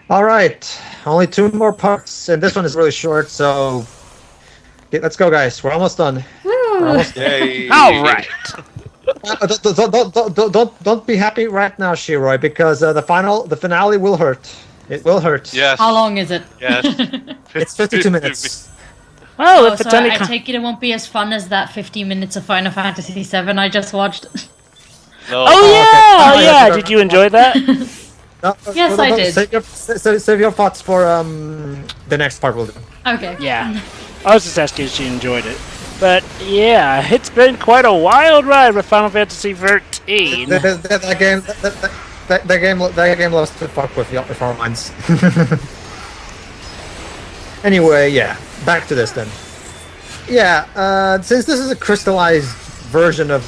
All right, only two more parts, and this one is really short. So let's go, guys. We're almost done. We're almost done. Yay. All right. Don't be happy right now, Shiroi, because the finale will hurt. It will hurt. Yes. How long is it? Yes. It's 52 minutes. Well, Oh, if it's so any I take it won't be as fun as that 50 minutes of Final Fantasy VII I just watched. No. Oh yeah, okay. yeah. Did you enjoy that? No, Yes, I did. Save your thoughts for the next part. We'll do. Okay. Yeah. I was just asking if she enjoyed it. But yeah, it's been quite a wild ride with Final Fantasy XIII. That game loves to fuck with our minds. Anyway, yeah, back to this then. Yeah, since this is a crystallized version of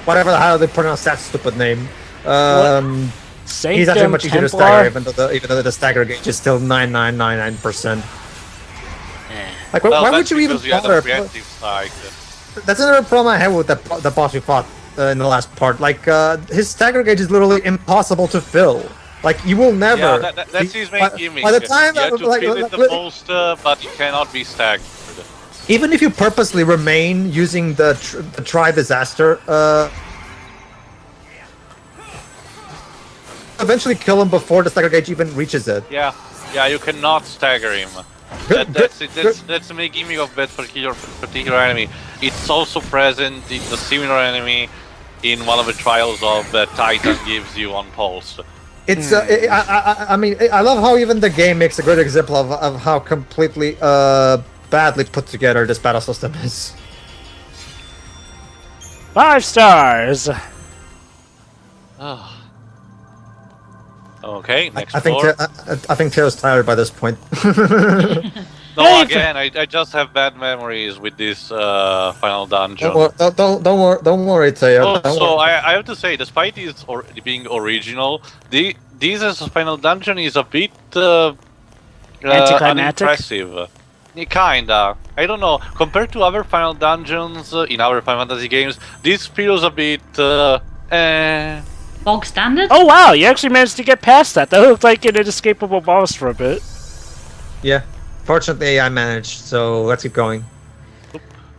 whatever the hell they pronounce that stupid name, he's actually much easier to stagger, even though the stagger gauge is still 9999%. Like, why would you even bother? That's another problem I have with the boss we fought in the last part. Like, his stagger gauge is literally impossible to fill. Like, you will never. Yeah, that's his main gimmick. By the time you have to fill it the most, but you cannot be staggered. Even if you purposely remain using the try disaster, eventually kill him before the stagger gauge even reaches it. Yeah, you cannot stagger him. That's the main gimmick of that particular enemy. It's also present in the similar enemy in one of the trials of the Titan gives you on pulse. It's I mean, I love how even the game makes a great example of how completely badly put together this battle system is. 5 stars. Okay, next I think floor. I think Teo's tired by this point. No, again, I just have bad memories with this final dungeon. Don't worry, Teo. Also, I have to say, despite it being original, this as a final dungeon is a bit unimpressive. Kinda. I don't know. Compared to other final dungeons in other Final Fantasy games, this feels a bit Bog standard? Oh wow, you actually managed to get past that. That looked like an inescapable boss for a bit. Yeah. Fortunately, I managed, so let's keep going.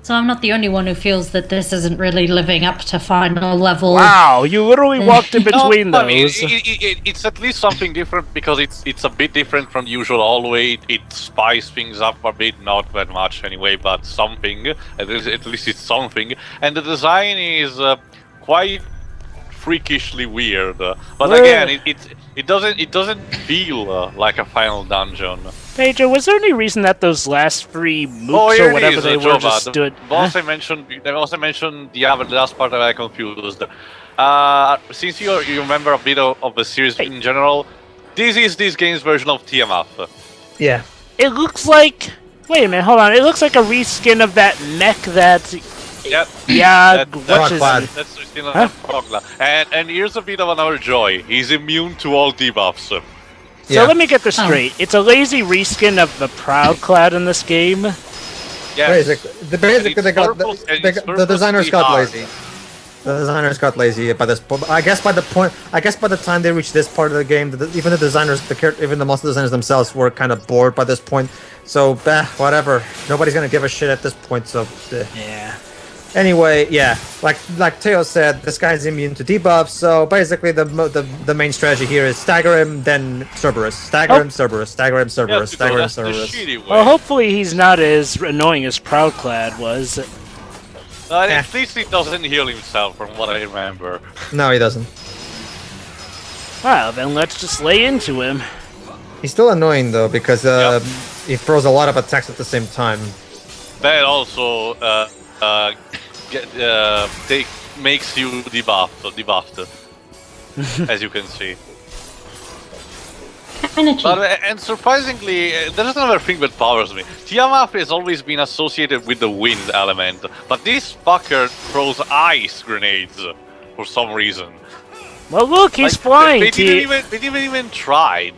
So I'm not the only one who feels that this isn't really living up to final level. Wow, you literally walked in between no, I mean, those. it's at least something different because it's a bit different from the usual hallway. It spices things up a bit, not that much anyway, but something. At least it's something. And the design is quite freakishly weird. But again, it doesn't feel like a final dungeon. Pedro, was there any reason that those last 3 mooks or whatever they were just stood? The boss I mentioned the last part that I confused. Since you remember a bit of the series in general, this is this game's version of Tiamat. Yeah. It looks like... Wait a minute, hold on. It looks like a reskin of that mech that... Yep. Yeah, that's still Progla. And here's a bit of another joy. He's immune to all debuffs. So let me get this straight. It's a lazy reskin of the Proud Cloud in this game. Yeah. Basically, the designers got lazy. The designers got lazy by this point. I guess by the time they reached this part of the game, even the designers, even the monster designers themselves were kind of bored by this point. So, whatever. Nobody's gonna give a shit at this point. So, yeah. Anyway, yeah, like Teo said, this guy's immune to debuffs. So basically, the main strategy here is stagger him, then Cerberus. Stagger him, Cerberus. Stagger him, Cerberus. Stagger him, Cerberus. Well, hopefully he's not as annoying as Proudclad was. At least he doesn't heal himself, from what I remember. No, he doesn't. Well, then let's just lay into him. He's still annoying though because he throws a lot of attacks at the same time. That also makes you debuffed, as you can see. And surprisingly, there's another thing that bothers me. Tiamat has always been associated with the wind element, but this fucker throws ice grenades for some reason. Well, look, he's flying. They didn't even tried.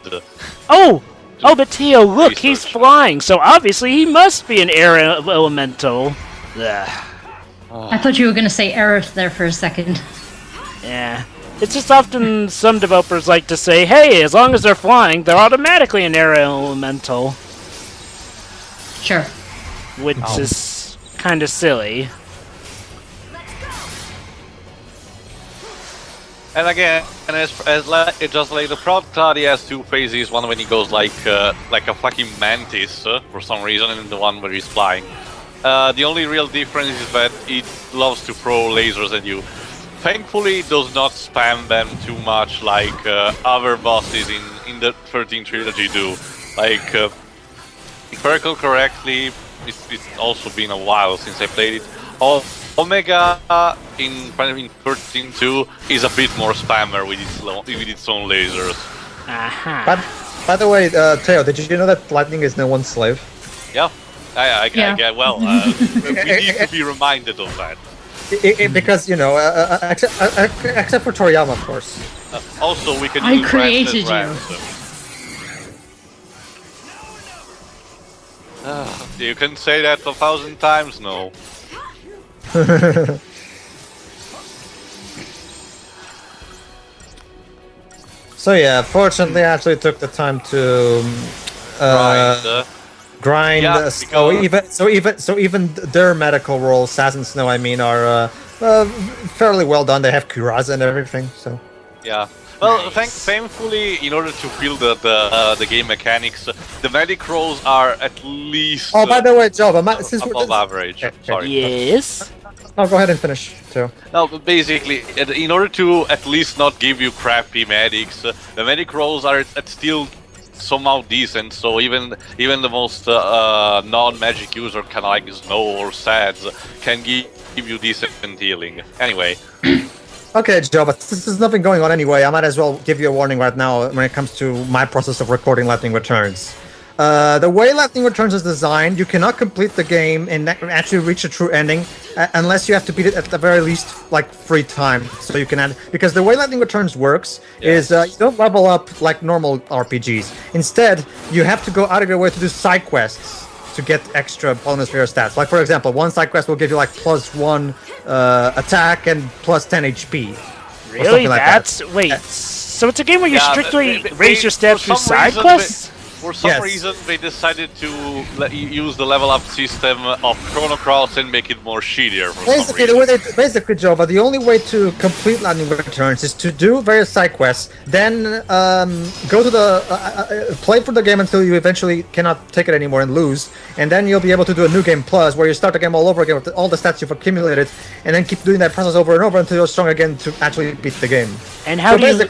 Oh, but Teo, look, he's flying. So obviously he must be an air elemental. Ugh. I thought you were going to say Aerith there for a second. Yeah. It's just often some developers like to say, hey, as long as they're flying, they're automatically an air elemental. Sure. Which is kind of silly. And again, it's just like the Proud Cloudy has two phases. One when he goes like a fucking mantis for some reason, and the one where he's flying. The only real difference is that it loves to throw lasers at you. Thankfully, it does not spam them too much like other bosses in the 13 trilogy do. Like, if I recall correctly, it's also been a while since I played it. Omega in Final Fantasy XIII 2 is a bit more spammer with its own lasers. Aha. But by the way, Teo, did you know that lightning is no one's slave? Yeah, I Yeah. get. Well, we need to be reminded of that. Because except for Toriyama, of course. Also, we can I use created rats as you. rams. You can say that 1,000 times, no. So yeah, fortunately, I actually took the time to grind. Yeah, So even their medical roles, Saz and Snow, I mean, are fairly well done. They have cuirass and everything. So Yeah. Well, thankfully, in order to feel the game mechanics, the medic rolls are at least oh, by the way, Joe, since above average. Okay. Sorry. Yes? No, go ahead and finish too. No, but basically, in order to at least not give you crappy medics, the medic rolls are still somehow decent. So even the most non-magic user, kind of like Snow or Sads, can give you decent healing. Anyway. Okay, Joe, but since there's nothing going on anyway, I might as well give you a warning right now when it comes to my process of recording Lightning Returns. The way Lightning Returns is designed, you cannot complete the game and actually reach a true ending unless you have to beat it at the very least like 3 times. So you can add, because the way Lightning Returns works is you don't level up like normal RPGs. Instead, you have to go out of your way to do side quests to get extra bonus for your stats. Like for example, one side quest will give you like +1 attack and +10 HP. Really? Like That's... Wait, so it's a game where you Yeah, strictly they- raise your for stats through some side reason quests? For some Yes. reason, they decided to use the level up system of Chrono Cross and make it more shittier. For Basically, some reason. basically, Joe, but the only way to complete Lightning Returns is to do various side quests, then go to the play for the game until you eventually cannot take it anymore and lose, and then you'll be able to do a new game plus where you start the game all over again with all the stats you've accumulated, and then keep doing that process over and over until you're strong again to actually beat the game. And how do you...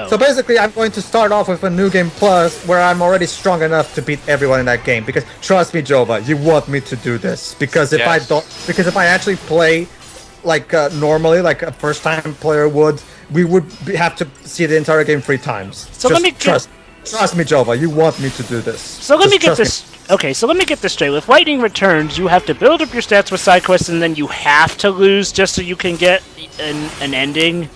So basically, I'm going to start off with a new game plus where I'm already strong enough to beat everyone in that game. Because trust me, Jova, you want me to do this. Because if if I actually play like normally, like a first-time player would, we would have to see the entire game 3 times. So let me trust me, Jova, you want me to do this. So let me get this... Okay, so let me get this straight. With Lightning Returns, you have to build up your stats with side quests, and then you have to lose just so you can get an ending?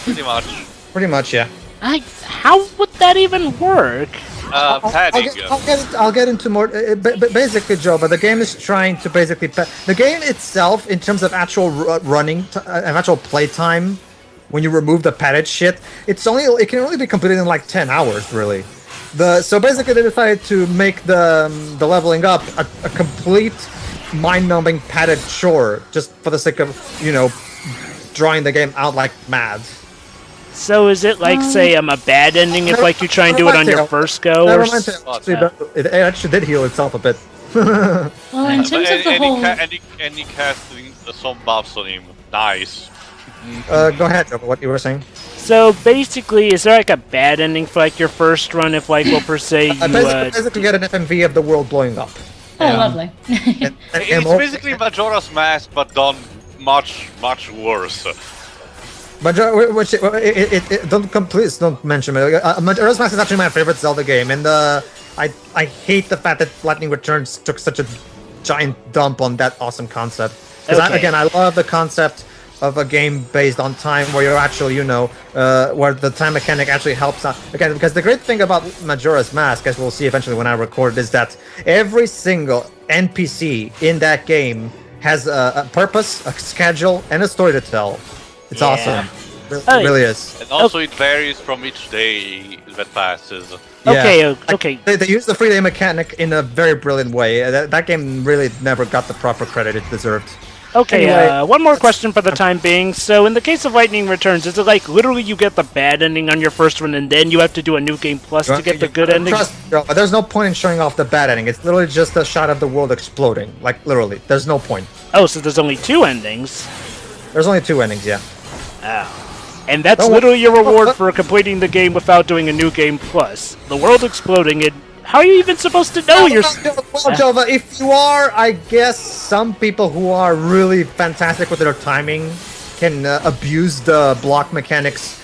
Pretty much. Pretty much, yeah. How would that even work? Padding. I'll get into more. Basically, Joe, but the game is trying to basically the game itself, in terms of actual running, actual play time, when you remove the padded shit, it can only be completed in like 10 hours, really. So basically, they decided to make the leveling up a complete mind-numbing padded chore, just for the sake of drawing the game out like mad. So is it like, say, a bad ending if like you try and do it on your first go? It actually did heal itself a bit. Well, in terms of the whole... And he casting some buffs on him. Nice. Go ahead, Joe, what you were saying. So basically, is there like a bad ending for like your first run if like, well, per se, you... Basically get an FMV of the world blowing up. Oh, lovely. It's basically Majora's Mask, but done much, much worse. Please don't mention it. Majora's Mask is actually my favorite Zelda game, and I hate the fact that Lightning Returns took such a giant dump on that awesome concept. Because I love the concept of a game based on time where you're actually, where the time mechanic actually helps out. Again, because the great thing about Majora's Mask, as we'll see eventually when I record, is that every single NPC in that game has a purpose, a schedule, and a story to tell. It's awesome. It Oh, yeah. really is. And also it varies from each day that passes. Okay, okay. They use the free day mechanic in a very brilliant way. That game really never got the proper credit it deserved. Okay, Anyway, one more question for the time being. So, in the case of Lightning Returns, is it like literally you get the bad ending on your first one and then you have to do a new game plus to get the good ending? Trust me, Joe, there's no point in showing off the bad ending. It's literally just a shot of the world exploding. Like, literally. There's no point. Oh, so there's only 2 endings. There's only 2 endings, yeah. And that's Don't literally your reward for completing the game without doing a new game plus. The world exploding, and how are you even supposed to know you're... Well, Jova, if you are, I guess some people who are really fantastic with their timing can abuse the block mechanics,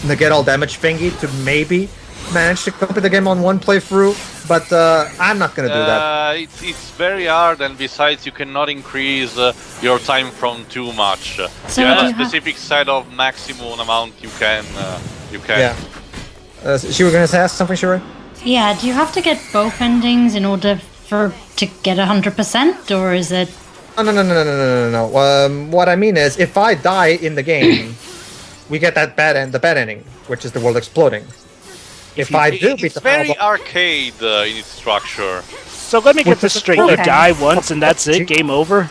negate all damage thingy to maybe manage to complete the game on one playthrough, but I'm not gonna do that. It's very hard, and besides, you cannot increase your time from too much. So you have do a you have- specific set of maximum amount you can. Yeah. She was gonna ask something, Shuri? Yeah, do you have to get both endings in order to get 100%, or is it... No. What I mean is, if I die in the game, we get that the bad ending, which is the world exploding. If I do beat It's the final very boss, arcade in its structure. So let me get this straight. You Okay. die once and that's it? Game over?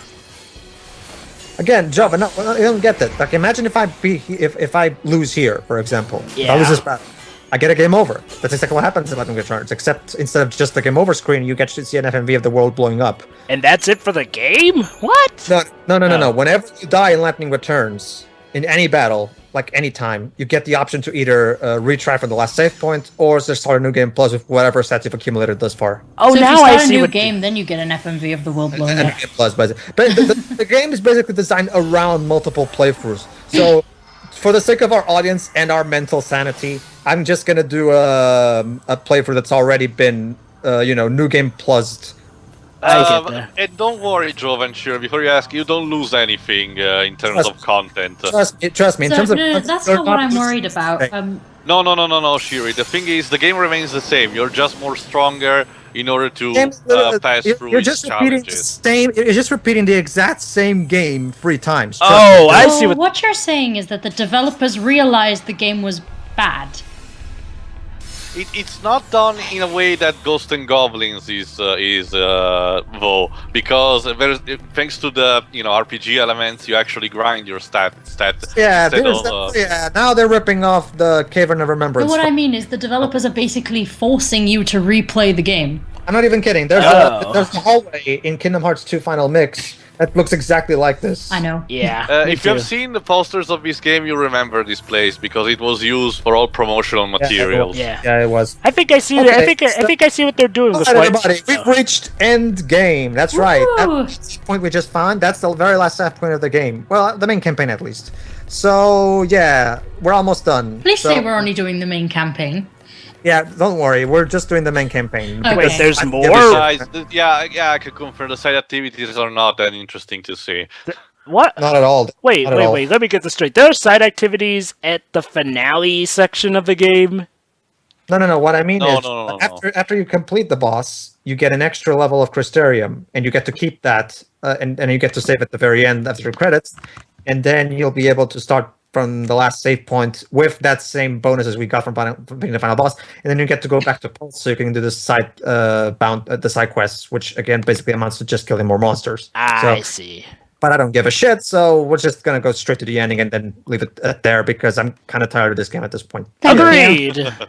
again, Jova, no, you don't get that. Like, imagine if I lose here, for example. If I lose this battle, I get a game over. That's exactly what happens in Lightning Returns, except instead of just the game over screen, you get to see an FMV of the world blowing up. And that's it for the game? What? No. Whenever you die in Lightning Returns, in any battle, like any time, you get the option to either retry from the last save point or just start a new game plus with whatever stats you've accumulated thus far. Oh, so if now you start I a see new what... game, then you get an FMV of the world blowing And up. game plus, but the game is basically designed around multiple playthroughs. So, for the sake of our audience and our mental sanity, I'm just gonna do a playthrough that's already been, new game plussed. I get that. And don't worry, Joe Ventura, before you ask, you don't lose anything in terms of content. Trust me. In So, terms of no, that's not what I'm worried about. No, Shiri. The thing is, the game remains the same. You're just more stronger in order to pass through You're its just repeating the challenges. same. You're just repeating the exact same game 3 times. Trust Oh, me. I So see what... what you're saying is that the developers realized the game was bad. It's not done in a way that Ghost and Goblins is though, because thanks to the RPG elements, you actually grind your stats. Yeah, instead of, now they're ripping off the Cavern of But Remembrance. what I mean is the developers are basically forcing you to replay the game. I'm not even kidding. There's Oh. there's a hallway in Kingdom Hearts 2 Final Mix that looks exactly like this. I know. Yeah, me if you have too. seen the posters of this game, you remember this place because it was used for all promotional materials. Yeah. Yeah, it was. I think I see. Okay, I think I see what they're doing with Alright, White. everybody, we've reached end game. That's right. Woo! That's the point we just found. That's the very last point of the game. Well, the main campaign at least. So yeah, we're almost done. Please so, say we're only doing the main campaign. Yeah, don't worry. We're just doing the main campaign. Okay. Wait, there's I'm- more? Besides, I can confirm the side activities are not that interesting to see. What? Not at all. Wait. Not at all. Let me get this straight. There are side activities at the finale section of the game. No. What I mean No, is, no. after you complete the boss, you get an extra level of Crystarium, and you get to keep that, and you get to save at the very end after the credits, and then you'll be able to start from the last save point with that same bonus as we got from being the final boss, and then you get to go back to Pulse, so you can do the side the side quests, which again basically amounts to just killing more monsters. I see. But I don't give a shit, so we're just gonna go straight to the ending and then leave it there because I'm kind of tired of this game at this point. Thank you. Agreed.